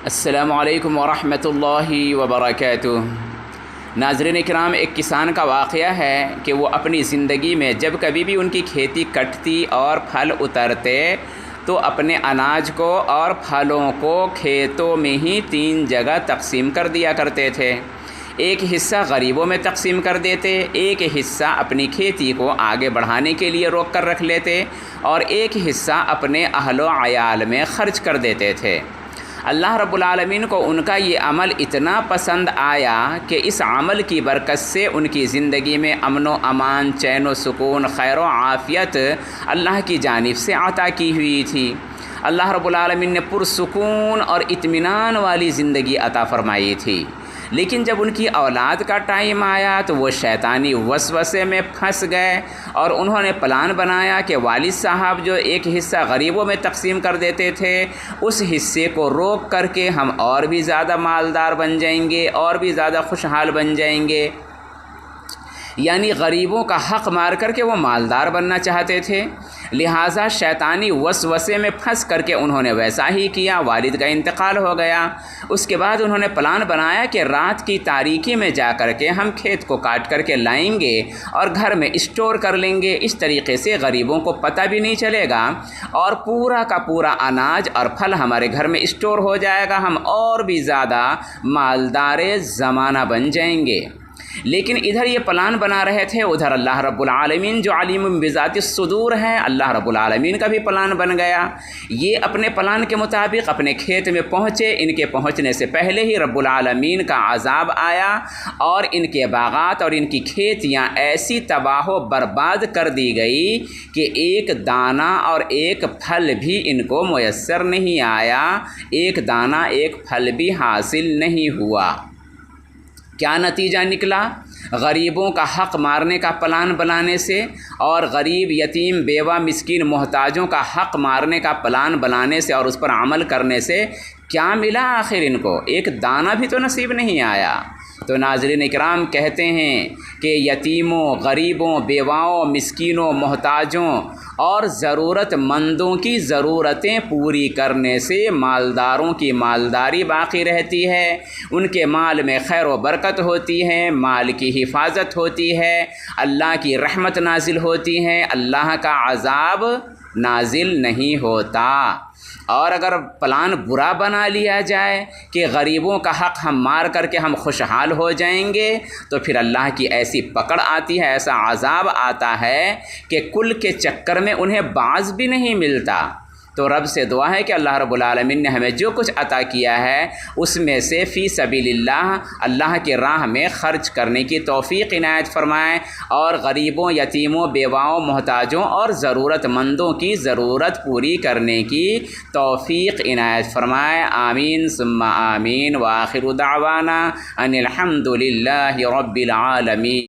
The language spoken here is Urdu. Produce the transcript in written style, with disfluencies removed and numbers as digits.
السلام علیکم ورحمۃ اللہ وبرکاتہ۔ ناظرین اکرام، ایک کسان کا واقعہ ہے کہ وہ اپنی زندگی میں جب کبھی بھی ان کی کھیتی کٹتی اور پھل اترتے تو اپنے اناج کو اور پھلوں کو کھیتوں میں ہی 3 جگہ تقسیم کر دیا کرتے تھے۔ ایک حصہ غریبوں میں تقسیم کر دیتے، ایک حصہ اپنی کھیتی کو آگے بڑھانے کے لیے روک کر رکھ لیتے اور ایک حصہ اپنے اہل و عیال میں خرچ کر دیتے تھے۔ اللہ رب العالمین کو ان کا یہ عمل اتنا پسند آیا کہ اس عمل کی برکت سے ان کی زندگی میں امن و امان، چین و سکون، خیر و عافیت اللہ کی جانب سے عطا کی ہوئی تھی۔ اللہ رب العالمین نے پرسکون اور اطمینان والی زندگی عطا فرمائی تھی، لیکن جب ان کی اولاد کا ٹائم آیا تو وہ شیطانی وسوسے میں پھنس گئے اور انہوں نے پلان بنایا کہ والد صاحب جو ایک حصہ غریبوں میں تقسیم کر دیتے تھے، اس حصے کو روک کر کے ہم اور بھی زیادہ مالدار بن جائیں گے اور بھی زیادہ خوشحال بن جائیں گے۔ یعنی غریبوں کا حق مار کر کے وہ مالدار بننا چاہتے تھے، لہٰذا شیطانی وسوسے میں پھنس کر کے انہوں نے ویسا ہی کیا۔ والد کا انتقال ہو گیا، اس کے بعد انہوں نے پلان بنایا کہ رات کی تاریکی میں جا کر کے ہم کھیت کو کاٹ کر کے لائیں گے اور گھر میں اسٹور کر لیں گے، اس طریقے سے غریبوں کو پتہ بھی نہیں چلے گا اور پورا کا پورا اناج اور پھل ہمارے گھر میں اسٹور ہو جائے گا، ہم اور بھی زیادہ مالدار زمانہ بن جائیں گے۔ لیکن ادھر یہ پلان بنا رہے تھے، ادھر اللہ رب العالمین جو علیم بذات الصدور ہے، اللہ رب العالمین کا بھی پلان بن گیا۔ یہ اپنے پلان کے مطابق اپنے کھیت میں پہنچے، ان کے پہنچنے سے پہلے ہی رب العالمین کا عذاب آیا اور ان کے باغات اور ان کی کھیتیاں ایسی تباہ و برباد کر دی گئی کہ ایک دانہ اور ایک پھل بھی ان کو میسر نہیں آیا، ایک دانہ ایک پھل بھی حاصل نہیں ہوا۔ کیا نتیجہ نکلا؟ غریبوں کا حق مارنے کا پلان بنانے سے اور غریب، یتیم، بیوہ، مسکین، محتاجوں کا حق مارنے کا پلان بنانے سے اور اس پر عمل کرنے سے کیا ملا آخر ان کو؟ ایک دانہ بھی تو نصیب نہیں آیا۔ تو ناظرین اکرام، کہتے ہیں کہ یتیموں، غریبوں، بیواؤں، مسکینوں، محتاجوں اور ضرورت مندوں کی ضرورتیں پوری کرنے سے مالداروں کی مالداری باقی رہتی ہے، ان کے مال میں خیر و برکت ہوتی ہے، مال کی حفاظت ہوتی ہے، اللہ کی رحمت نازل ہوتی ہے، اللہ کا عذاب نازل نہیں ہوتا۔ اور اگر پلان برا بنا لیا جائے کہ غریبوں کا حق ہم مار کر کے ہم خوشحال ہو جائیں گے، تو پھر اللہ کی ایسی پکڑ آتی ہے، ایسا عذاب آتا ہے کہ کل کے چکر میں انہیں باز بھی نہیں ملتا۔ تو رب سے دعا ہے کہ اللہ رب العالمین نے ہمیں جو کچھ عطا کیا ہے اس میں سے فی سبیل اللہ کے راہ میں خرچ کرنے کی توفیق عنایت فرمائے اور غریبوں، یتیموں، بیواؤں، محتاجوں اور ضرورت مندوں کی ضرورت پوری کرنے کی توفیق عنایت فرمائے۔ آمین ثم آمین، وآخر دعوانا ان الحمد للہ رب العالمین۔